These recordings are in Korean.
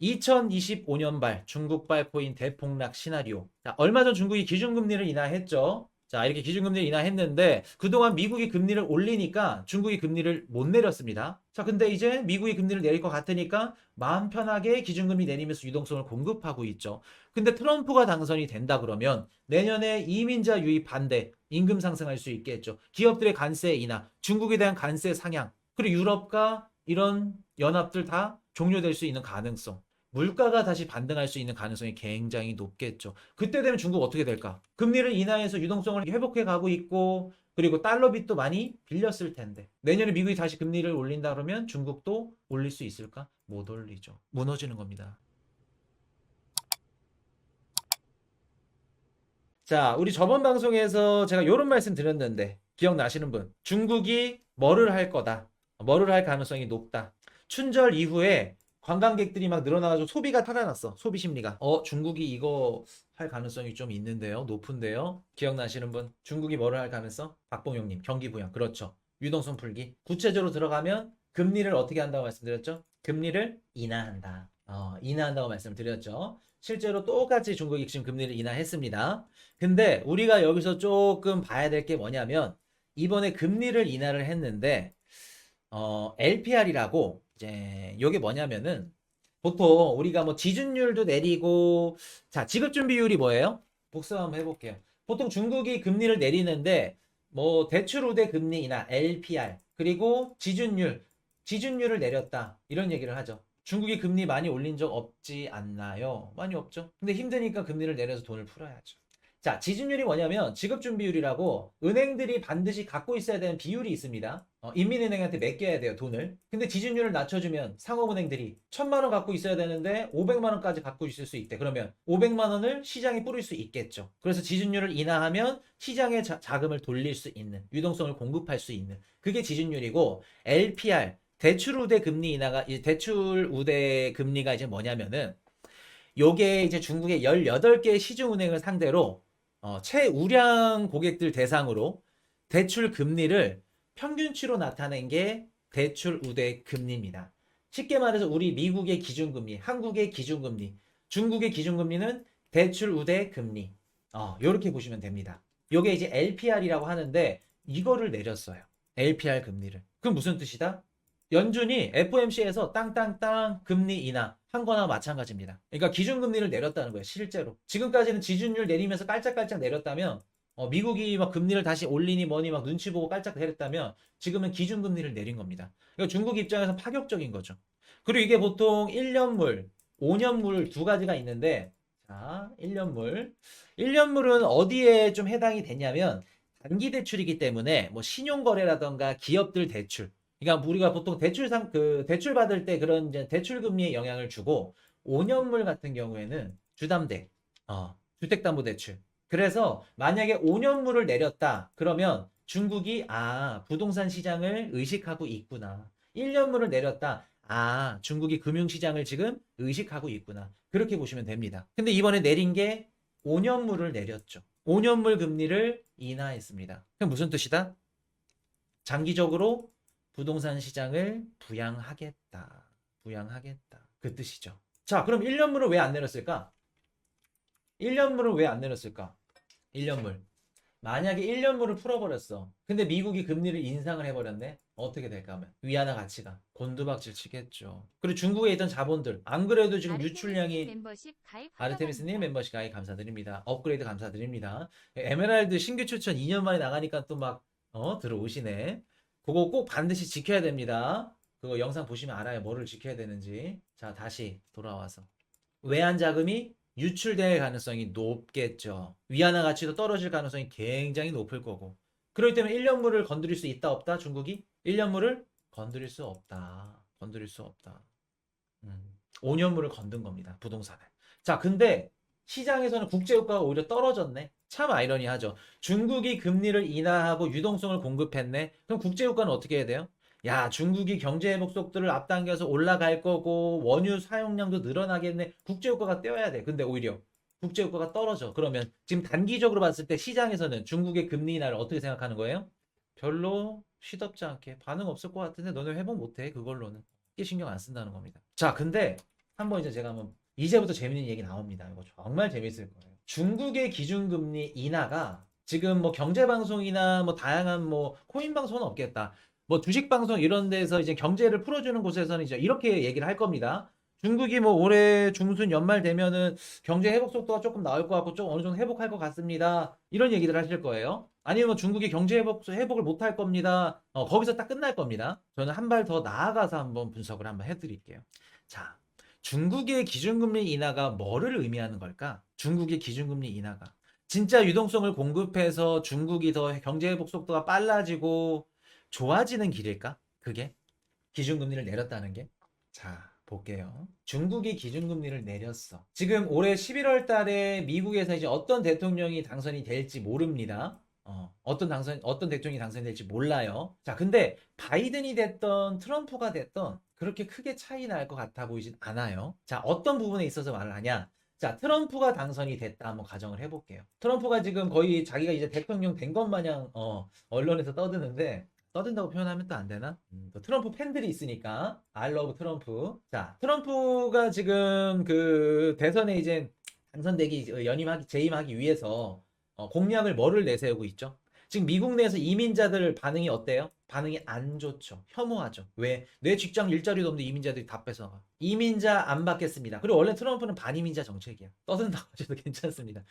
2025년발 중국발 코인 대폭락 시나리오. 자, 얼마 전 중국이 기준금리를 인하했죠. 자, 이렇게 기준금리를 인하했는데 그동안 미국이 금리를 올리니까 중국이 금리를 못 내렸습니다. 자, 근데 이제 미국이 금리를 내릴 것 같으니까 마음 편하게 기준금리 내리면서 유동성을 공급하고 있죠. 근데 트럼프가 당선이 된다 그러면 내년에 이민자 유입 반대, 임금 상승할 수 있겠죠. 기업들의 관세 인하, 중국에 대한 관세 상향, 그리고 유럽과 이런 연합들 다 종료될 수 있는 가능성. 물가가 다시 반등할 수 있는 가능성이 굉장히 높겠죠. 그때 되면 중국 어떻게 될까? 금리를 인하해서 유동성을 회복해 가고 있고, 그리고 달러 빚도 많이 빌렸을 텐데 내년에 미국이 다시 금리를 올린다 그러면 중국도 올릴 수 있을까? 못 올리죠. 무너지는 겁니다. 자, 우리 저번 방송에서 제가 이런 말씀 드렸는데 기억나시는 분? 중국이 뭐를 할 거다. 뭐를 할 가능성이 높다. 춘절 이후에 관광객들이 막 늘어나가지고 소비가 살아났어. 소비 심리가. 중국이 이거 할 가능성이 좀 있는데요. 높은데요. 기억나시는 분? 중국이 뭐를 할 가능성? 박봉용님, 경기 부양. 그렇죠. 유동성 풀기. 구체적으로 들어가면 금리를 어떻게 한다고 말씀드렸죠? 금리를 인하한다. 인하한다고 말씀드렸죠. 실제로 똑같이 중국이 지금 금리를 인하했습니다. 근데 우리가 여기서 조금 봐야 될 게 뭐냐면 이번에 금리를 인하를 했는데 LPR이라고 이제 이게 뭐냐면은 보통 우리가 뭐 지준율도 내리고 자 지급 준비율이 뭐예요? 복습 한번 해볼게요. 보통 중국이 금리를 내리는데 뭐 대출 우대 금리 인하 LPR 그리고 지준율을 내렸다 이런 얘기를 하죠. 중국이 금리 많이 올린 적 없지 않나요? 많이 없죠. 근데 힘드니까 금리를 내려서 돈을 풀어야죠. 자, 지준율이 뭐냐면 지급준비율이라고 은행들이 반드시 갖고 있어야 되는 비율이 있습니다. 인민은행한테 맡겨야 돼요, 돈을. 근데 지준율을 낮춰주면 상업은행들이 1,000만 원 갖고 있어야 되는데 500만 원까지 갖고 있을 수 있대. 그러면 500만 원을 시장에 뿌릴 수 있겠죠. 그래서 지준율을 인하하면 시장에 자금을 돌릴 수 있는, 유동성을 공급할 수 있는 그게 지준율이고 LPR, 대출 우대 금리가 이제 뭐냐면은 요게 이제 중국의 18개 시중은행을 상대로 최우량 고객들 대상으로 대출 금리를 평균치로 나타낸 게 대출 우대 금리입니다. 쉽게 말해서 우리 미국의 기준금리, 한국의 기준금리, 중국의 기준금리는 대출 우대 금리. 요렇게 보시면 됩니다. 요게 이제 LPR이라고 하는데 이거를 내렸어요. LPR 금리를. 그럼 무슨 뜻이다? 연준이 FOMC에서 땅땅땅 금리 인하 한 거나 마찬가지입니다. 그러니까 기준금리를 내렸다는 거예요. 실제로. 지금까지는 지준율 내리면서 깔짝깔짝 내렸다면 미국이 막 금리를 다시 올리니 뭐니 막 눈치 보고 깔짝 내렸다면 지금은 기준금리를 내린 겁니다. 그러니까 중국 입장에서 파격적인 거죠. 그리고 이게 보통 1년물, 5년물 두 가지가 있는데 자, 1년물. 1년물은 어디에 좀 해당이 되냐면 단기 대출이기 때문에 뭐 신용거래라던가 기업들 대출 그러니까 우리가 보통 대출 받을 때 그런 이제 대출 금리에 영향을 주고 5년물 같은 경우에는 주담대, 주택담보대출. 그래서 만약에 5년물을 내렸다 그러면 중국이 부동산 시장을 의식하고 있구나. 1년물을 내렸다. 중국이 금융시장을 지금 의식하고 있구나. 그렇게 보시면 됩니다. 근데 이번에 내린 게 5년물을 내렸죠. 5년물 금리를 인하했습니다. 그럼 무슨 뜻이다? 장기적으로 부동산 시장을 부양하겠다. 부양하겠다. 그 뜻이죠. 자, 그럼 1년물을 왜 안 내렸을까? 1년물을 왜 안 내렸을까? 1년물. 만약에 1년물을 풀어버렸어. 근데 미국이 금리를 인상을 해버렸네? 어떻게 될까 하면 위안화 가치가 곤두박질 치겠죠. 그리고 중국에 있던 자본들 안 그래도 지금 유출량이 아르테미스님 멤버십 가입 감사드립니다. 업그레이드 감사드립니다. 에메랄드 신규 추천 2년 만에 나가니까 또 막 들어오시네. 그거 꼭 반드시 지켜야 됩니다. 그거 영상 보시면 알아요. 뭐를 지켜야 되는지. 자, 다시 돌아와서. 외환 자금이 유출될 가능성이 높겠죠. 위안화 가치도 떨어질 가능성이 굉장히 높을 거고. 그렇기 때문에 1년물을 건드릴 수 있다 없다 중국이? 1년물을 건드릴 수 없다. 건드릴 수 없다. 5년물을 건든 겁니다. 부동산을. 자, 근데 시장에서는 국제유가가 오히려 떨어졌네. 참 아이러니하죠. 중국이 금리를 인하하고 유동성을 공급했네. 그럼 국제유가는 어떻게 해야 돼요? 야, 중국이 경제회복 속도를 앞당겨서 올라갈 거고 원유 사용량도 늘어나겠네. 국제유가가 떼어야 돼. 근데 오히려 국제유가가 떨어져. 그러면 지금 단기적으로 봤을 때 시장에서는 중국의 금리 인하를 어떻게 생각하는 거예요? 별로 시덥지 않게 반응 없을 것 같은데 너네 회복 못해 그걸로는. 이게 신경 안 쓴다는 겁니다. 자, 근데 한번 이제 제가 한번 이제부터 재밌는 얘기 나옵니다. 이거 정말 재밌을 거예요. 중국의 기준금리 인하가 지금 뭐 경제방송이나 뭐 다양한 뭐 코인 방송은 없겠다. 뭐 주식방송 이런 데서 이제 경제를 풀어주는 곳에서는 이제 이렇게 얘기를 할 겁니다. 중국이 뭐 올해 중순 연말 되면은 경제 회복 속도가 조금 나올 것 같고 좀 어느 정도 회복할 것 같습니다. 이런 얘기들 하실 거예요. 아니면 뭐 중국이 경제 회복을 못 할 겁니다. 거기서 딱 끝날 겁니다. 저는 한 발 더 나아가서 한번 분석을 한번 해드릴게요. 자, 중국의 기준금리 인하가 뭐를 의미하는 걸까? 중국의 기준금리 인하가 진짜 유동성을 공급해서 중국이 더 경제 회복 속도가 빨라지고 좋아지는 길일까? 그게 기준금리를 내렸다는 게? 자, 볼게요. 중국이 기준금리를 내렸어. 지금 올해 11월 달에 미국에서 이제 어떤 대통령이 당선이 될지 모릅니다. 어떤 대통령이 당선이 될지 몰라요. 자, 근데 바이든이 됐던 트럼프가 됐던 그렇게 크게 차이 날 것 같아 보이진 않아요. 자, 어떤 부분에 있어서 말을 하냐? 자, 트럼프가 당선이 됐다 한번 가정을 해볼게요. 트럼프가 지금 거의 자기가 이제 대통령 된 것 마냥 언론에서 떠드는데 떠든다고 표현하면 또 안 되나? 또 트럼프 팬들이 있으니까 I love 트럼프. 자, 트럼프가 지금 그 대선에 이제 당선되기 재임하기 위해서 공약을 뭐를 내세우고 있죠? 지금 미국 내에서 이민자들 반응이 어때요? 반응이 안 좋죠. 혐오하죠. 왜? 내 직장 일자리도 없는데 이민자들이 다 뺏어가. 이민자 안 받겠습니다. 그리고 원래 트럼프는 반이민자 정책이야. 떠든다고 하셔도 괜찮습니다.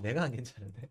내가 안 괜찮은데.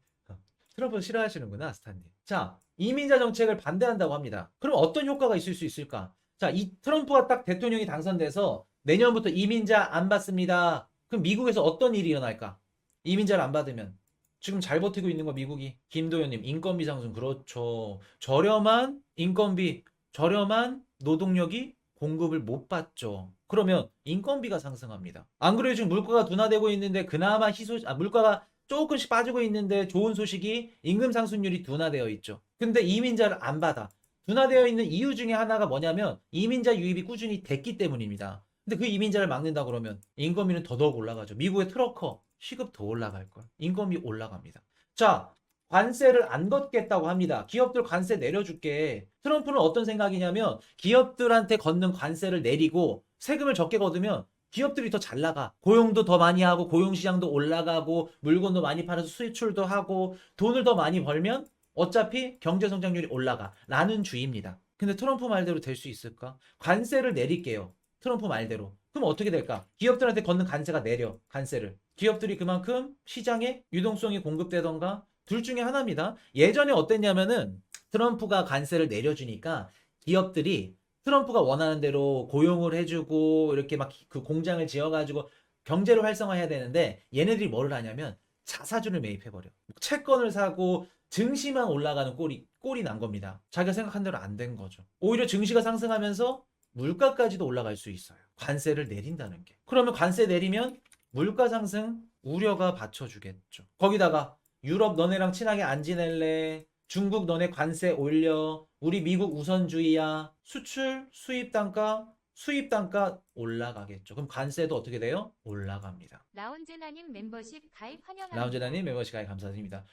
트럼프 싫어하시는구나, 스탄님. 자, 이민자 정책을 반대한다고 합니다. 그럼 어떤 효과가 있을 수 있을까? 자, 이 트럼프가 딱 대통령이 당선돼서 내년부터 이민자 안 받습니다. 그럼 미국에서 어떤 일이 일어날까? 이민자를 안 받으면. 지금 잘 버티고 있는 거 미국이. 김도현님, 인건비 상승. 그렇죠. 저렴한 인건비, 저렴한 노동력이 공급을 못 받죠. 그러면 인건비가 상승합니다. 안 그래요? 지금 물가가 둔화되고 있는데 그나마 물가가 조금씩 빠지고 있는데 좋은 소식이 임금 상승률이 둔화되어 있죠. 근데 이민자를 안 받아. 둔화되어 있는 이유 중에 하나가 뭐냐면 이민자 유입이 꾸준히 됐기 때문입니다. 근데 그 이민자를 막는다 그러면 인건비는 더더욱 올라가죠. 미국의 트러커 시급 더 올라갈 걸. 인건비 올라갑니다. 자, 관세를 안 걷겠다고 합니다. 기업들 관세 내려줄게. 트럼프는 어떤 생각이냐면 기업들한테 걷는 관세를 내리고 세금을 적게 걷으면 기업들이 더 잘 나가. 고용도 더 많이 하고 고용시장도 올라가고 물건도 많이 팔아서 수출도 하고 돈을 더 많이 벌면 어차피 경제성장률이 올라가. 라는 주의입니다. 근데 트럼프 말대로 될 수 있을까? 관세를 내릴게요. 트럼프 말대로. 그럼 어떻게 될까? 기업들한테 걷는 관세가 내려. 관세를. 기업들이 그만큼 시장에 유동성이 공급되던가 둘 중에 하나입니다. 예전에 어땠냐면은 트럼프가 관세를 내려주니까 기업들이 트럼프가 원하는 대로 고용을 해주고 이렇게 막 그 공장을 지어가지고 경제를 활성화해야 되는데 얘네들이 뭐를 하냐면 자사주를 매입해버려. 채권을 사고 증시만 올라가는 꼴이 난 겁니다. 자기가 생각한 대로 안 된 거죠. 오히려 증시가 상승하면서 물가까지도 올라갈 수 있어요. 관세를 내린다는 게. 그러면 관세 내리면 물가 상승 우려가 받쳐주겠죠. 거기다가 유럽 너네랑 친하게 안 지낼래? 중국 너네 관세 올려. 우리 미국 우선주의야. 수출, 수입 단가 올라가겠죠. 그럼 관세도 어떻게 돼요? 올라갑니다. 라운제나님 멤버십 가입 환영합니다. 라운제나님 멤버십 가입 감사드립니다.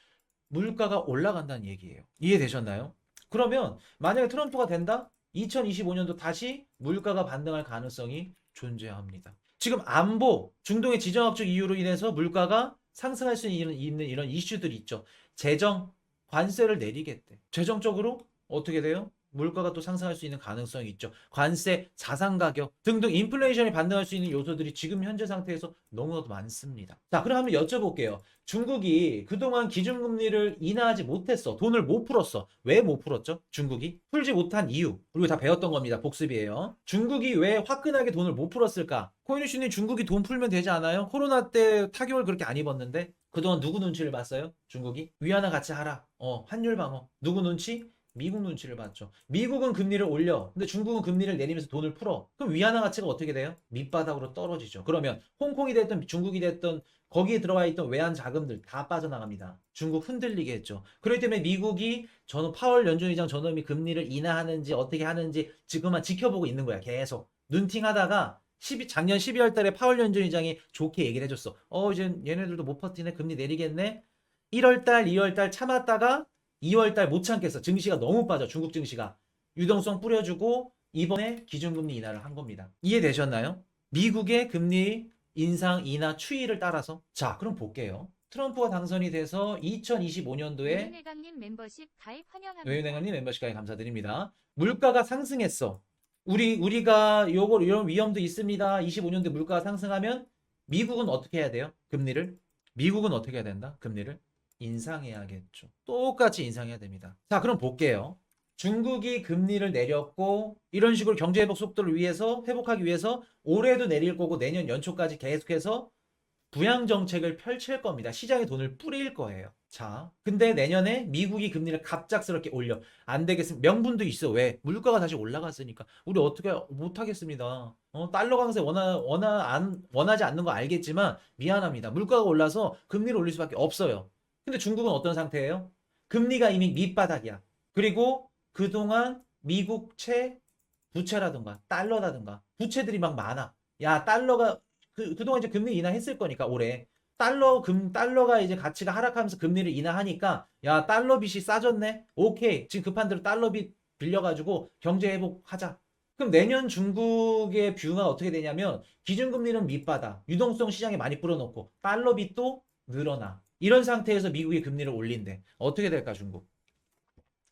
물가가 올라간다는 얘기예요. 이해되셨나요? 그러면 만약에 트럼프가 된다? 2025년도 다시 물가가 반등할 가능성이 존재합니다. 지금 안보, 중동의 지정학적 이유로 인해서 물가가 상승할 수 있는 이런 이슈들이 있죠. 재정, 관세를 내리겠대. 재정적으로 어떻게 돼요? 물가가 또 상승할 수 있는 가능성이 있죠. 관세, 자산 가격 등등 인플레이션이 반등할 수 있는 요소들이 지금 현재 상태에서 너무나도 많습니다. 자, 그럼 한번 여쭤볼게요. 중국이 그동안 기준금리를 인하하지 못했어. 돈을 못 풀었어. 왜 못 풀었죠? 중국이 풀지 못한 이유. 그리고 다 배웠던 겁니다. 복습이에요. 중국이 왜 화끈하게 돈을 못 풀었을까? 코인이슈님 중국이 돈 풀면 되지 않아요? 코로나 때 타격을 그렇게 안 입었는데 그동안 누구 눈치를 봤어요? 중국이 위안화 같이 하라. 환율 방어. 누구 눈치? 미국 눈치를 봤죠. 미국은 금리를 올려. 근데 중국은 금리를 내리면서 돈을 풀어. 그럼 위안화 가치가 어떻게 돼요? 밑바닥으로 떨어지죠. 그러면 홍콩이 됐든 중국이 됐든 거기에 들어와 있던 외환 자금들 다 빠져나갑니다. 중국 흔들리게 했죠. 그렇기 때문에 미국이 파월 연준의장 저놈이 금리를 인하하는지 어떻게 하는지 지금만 지켜보고 있는 거야. 계속. 눈팅하다가 작년 12월 달에 파월 연준의장이 좋게 얘기를 해줬어. 이제 얘네들도 못 버티네. 금리 내리겠네. 1월 달, 2월 달 참았다가 2월 달 못 참겠어. 증시가 너무 빠져. 중국 증시가. 유동성 뿌려주고 이번에 기준금리 인하를 한 겁니다. 이해되셨나요? 미국의 금리 인상 인하 추이를 따라서. 자, 그럼 볼게요. 트럼프가 당선이 돼서 2025년도에 외유내강님 멤버십 가입 환영합니다. 외유내관님 멤버십까지 감사드립니다. 물가가 상승했어. 우리가 요거 이런 위험도 있습니다. 25년도에 물가가 상승하면 미국은 어떻게 해야 돼요? 금리를? 미국은 어떻게 해야 된다? 금리를 인상해야겠죠. 똑같이 인상해야 됩니다. 자, 그럼 볼게요. 중국이 금리를 내렸고 이런 식으로 경제 회복 속도를 위해서 회복하기 위해서 올해도 내릴 거고 내년 연초까지 계속해서 부양 정책을 펼칠 겁니다. 시장에 돈을 뿌릴 거예요. 자, 근데 내년에 미국이 금리를 갑작스럽게 올려. 안 되겠습니다. 명분도 있어. 왜? 물가가 다시 올라갔으니까. 우리 어떻게 못 하겠습니다. 달러 강세 원하지 않는 거 알겠지만 미안합니다. 물가가 올라서 금리를 올릴 수밖에 없어요. 근데 중국은 어떤 상태예요? 금리가 이미 밑바닥이야. 그리고 그동안 미국채 부채라든가 달러라든가 부채들이 막 많아. 야, 달러가 그동안 이제 금리 인하했을 거니까 올해 달러가 이제 가치가 하락하면서 금리를 인하하니까 야, 달러 빚이 싸졌네. 오케이. 지금 급한 대로 달러 빚 빌려가지고 경제 회복하자. 그럼 내년 중국의 뷰가 어떻게 되냐면 기준금리는 밑바닥, 유동성 시장에 많이 뿌려놓고 달러 빚도 늘어나. 이런 상태에서 미국이 금리를 올린대. 어떻게 될까 중국?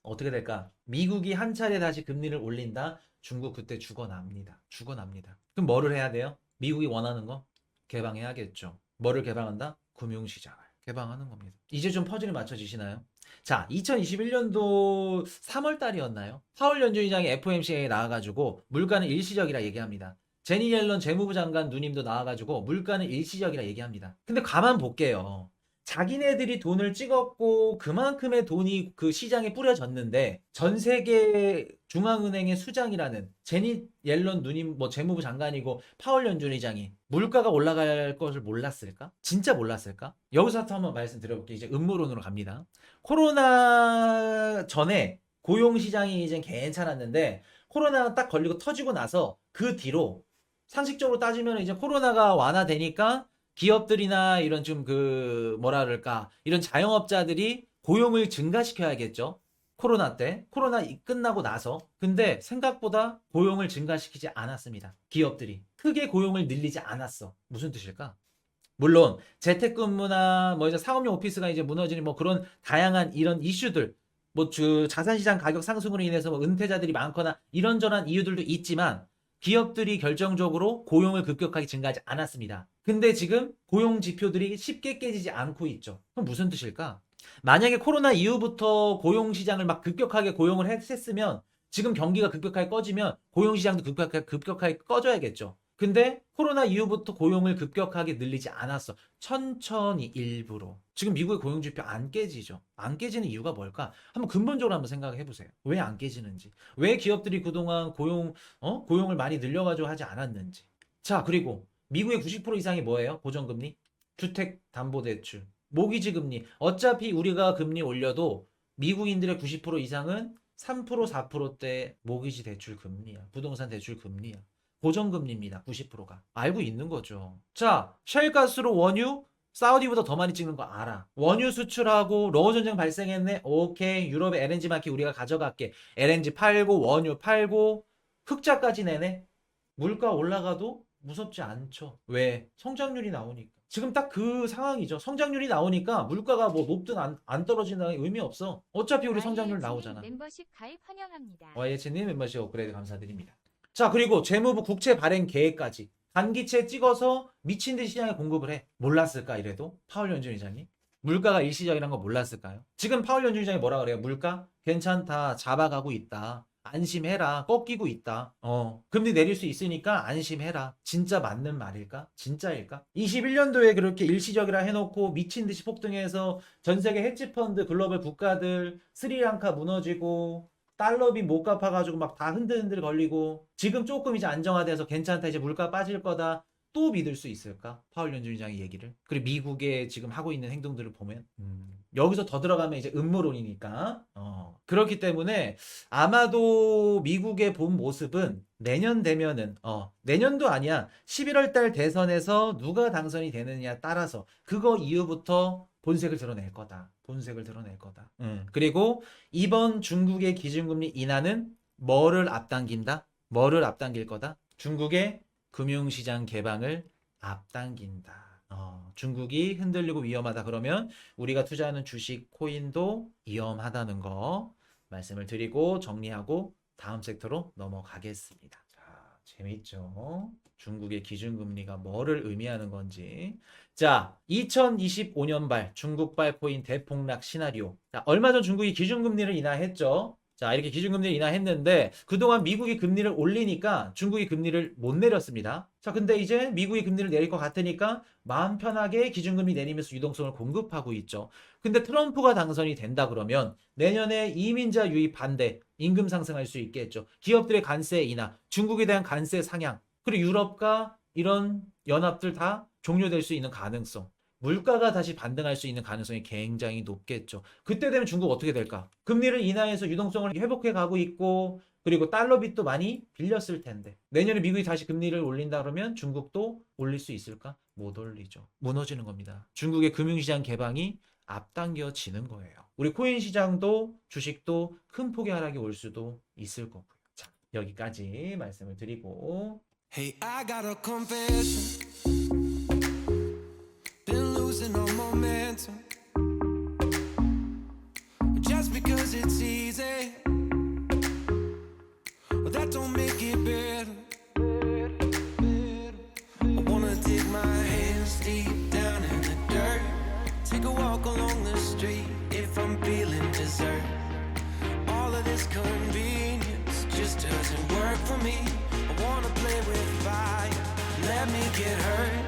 어떻게 될까? 미국이 한 차례 다시 금리를 올린다. 중국 그때 죽어납니다. 죽어납니다. 그럼 뭐를 해야 돼요? 미국이 원하는 거 개방해야겠죠. 뭐를 개방한다? 금융시장을 개방하는 겁니다. 이제 좀 퍼즐이 맞춰지시나요? 자, 2021년도 3월 달이었나요? 파월 연준의장이 FOMC에 나와가지고 물가는 일시적이라 얘기합니다. 제니 옐런 재무부 장관 누님도 나와가지고 물가는 일시적이라 얘기합니다. 근데 가만 볼게요. 자기네들이 돈을 찍었고 그만큼의 돈이 그 시장에 뿌려졌는데 전 세계 중앙은행의 수장이라는 제니 옐런 누님 뭐 재무부 장관이고 파월 연준 의장이 물가가 올라갈 것을 몰랐을까? 진짜 몰랐을까? 여기서 한번 말씀드려볼게요. 이제 음모론으로 갑니다. 코로나 전에 고용 시장이 이제 괜찮았는데 코로나가 딱 걸리고 터지고 나서 그 뒤로 상식적으로 따지면 이제 코로나가 완화되니까 기업들이나 이런 좀 그 뭐라 그럴까 이런 자영업자들이 고용을 증가시켜야겠죠. 코로나 때 코로나 끝나고 나서 근데 생각보다 고용을 증가시키지 않았습니다. 기업들이 크게 고용을 늘리지 않았어. 무슨 뜻일까? 물론 재택근무나 뭐 이제 상업용 오피스가 이제 무너지는 뭐 그런 다양한 이런 이슈들 뭐 자산시장 가격 상승으로 인해서 뭐 은퇴자들이 많거나 이런저런 이유들도 있지만 기업들이 결정적으로 고용을 급격하게 증가하지 않았습니다. 근데 지금 고용 지표들이 쉽게 깨지지 않고 있죠. 그럼 무슨 뜻일까? 만약에 코로나 이후부터 고용 시장을 막 급격하게 고용을 했으면 지금 경기가 급격하게 꺼지면 고용 시장도 급격하게 꺼져야겠죠. 근데 코로나 이후부터 고용을 급격하게 늘리지 않았어. 천천히 일부러. 지금 미국의 고용 지표 안 깨지죠. 안 깨지는 이유가 뭘까? 한번 근본적으로 한번 생각해 보세요. 왜 안 깨지는지. 왜 기업들이 그동안 고용을 많이 늘려가지고 하지 않았는지. 자, 그리고 미국의 90% 이상이 뭐예요? 고정금리? 주택담보대출, 모기지금리. 어차피 우리가 금리 올려도 미국인들의 90% 이상은 3% 4%대 모기지 대출 금리야. 부동산 대출 금리야. 고정금리입니다. 90%가. 알고 있는 거죠. 자, 셰일가스로 원유 사우디보다 더 많이 찍는 거 알아. 원유 수출하고 러우 전쟁 발생했네. 오케이. 유럽의 LNG 마켓 우리가 가져갈게. LNG 팔고 원유 팔고 흑자까지 내네. 물가 올라가도 무섭지 않죠. 왜? 성장률이 나오니까. 지금 딱 그 상황이죠. 성장률이 나오니까 물가가 뭐 높든 안 떨어진다는 의미 없어. 어차피 우리 성장률 나오잖아. 멤버십 가입 환영합니다. YH님 멤버십 업그레이드 감사드립니다. 자, 그리고 재무부 국채 발행 계획까지 단기채 찍어서 미친 듯이 시장에 공급을 해. 몰랐을까 이래도? 파월 연준 의장이? 물가가 일시적이라는 거 몰랐을까요? 지금 파월 연준 의장이 뭐라 그래요? 물가 괜찮다. 잡아가고 있다. 안심해라. 꺾이고 있다. 금리 내릴 수 있으니까 안심해라. 진짜 맞는 말일까? 진짜일까? 21년도에 그렇게 일시적이라 해놓고 미친 듯이 폭등해서 전 세계 헤지펀드 글로벌 국가들 스리랑카 무너지고 달러비 못 갚아가지고 막 다 흔들흔들 걸리고 지금 조금 이제 안정화돼서 괜찮다 이제 물가 빠질 거다 또 믿을 수 있을까? 파월 연준 의장의 얘기를. 그리고 미국의 지금 하고 있는 행동들을 보면 여기서 더 들어가면 이제 음모론이니까 그렇기 때문에 아마도 미국의 본 모습은 내년 되면은 내년도 아니야 11월 달 대선에서 누가 당선이 되느냐에 따라서 그거 이후부터 본색을 드러낼 거다. 본색을 드러낼 거다. 그리고 이번 중국의 기준금리 인하는 뭐를 앞당긴다? 뭐를 앞당길 거다? 중국의 금융시장 개방을 앞당긴다. 중국이 흔들리고 위험하다 그러면 우리가 투자하는 주식, 코인도 위험하다는 거 말씀을 드리고 정리하고 다음 섹터로 넘어가겠습니다. 자, 재밌죠? 중국의 기준금리가 뭐를 의미하는 건지. 자, 2025년발 중국발 코인 대폭락 시나리오. 자, 얼마 전 중국이 기준금리를 인하했죠. 자, 이렇게 기준금리를 인하했는데 그동안 미국이 금리를 올리니까 중국이 금리를 못 내렸습니다. 자, 근데 이제 미국이 금리를 내릴 것 같으니까 마음 편하게 기준금리 내리면서 유동성을 공급하고 있죠. 근데 트럼프가 당선이 된다 그러면 내년에 이민자 유입 반대, 임금 상승할 수 있겠죠. 기업들의 관세 인하, 중국에 대한 관세 상향, 그리고 유럽과 이런 연합들 다 종료될 수 있는 가능성. 물가가 다시 반등할 수 있는 가능성이 굉장히 높겠죠. 그때 되면 중국 어떻게 될까? 금리를 인하해서 유동성을 회복해 가고 있고 그리고 달러 빚도 많이 빌렸을 텐데 내년에 미국이 다시 금리를 올린다 그러면 중국도 올릴 수 있을까? 못 올리죠. 무너지는 겁니다. 중국의 금융시장 개방이 앞당겨지는 거예요. 우리 코인 시장도 주식도 큰 폭의 하락이 올 수도 있을 거고요. 자, 여기까지 말씀을 드리고 Hey, I got a confession. Been losing all momentum. Just because it's easy, well, that don't make it better. I wanna dig my hands deep down in the dirt. Take a walk along the street if I'm feeling dessert. All of this convenience just doesn't work for me. I wanna play with fire, let me get hurt.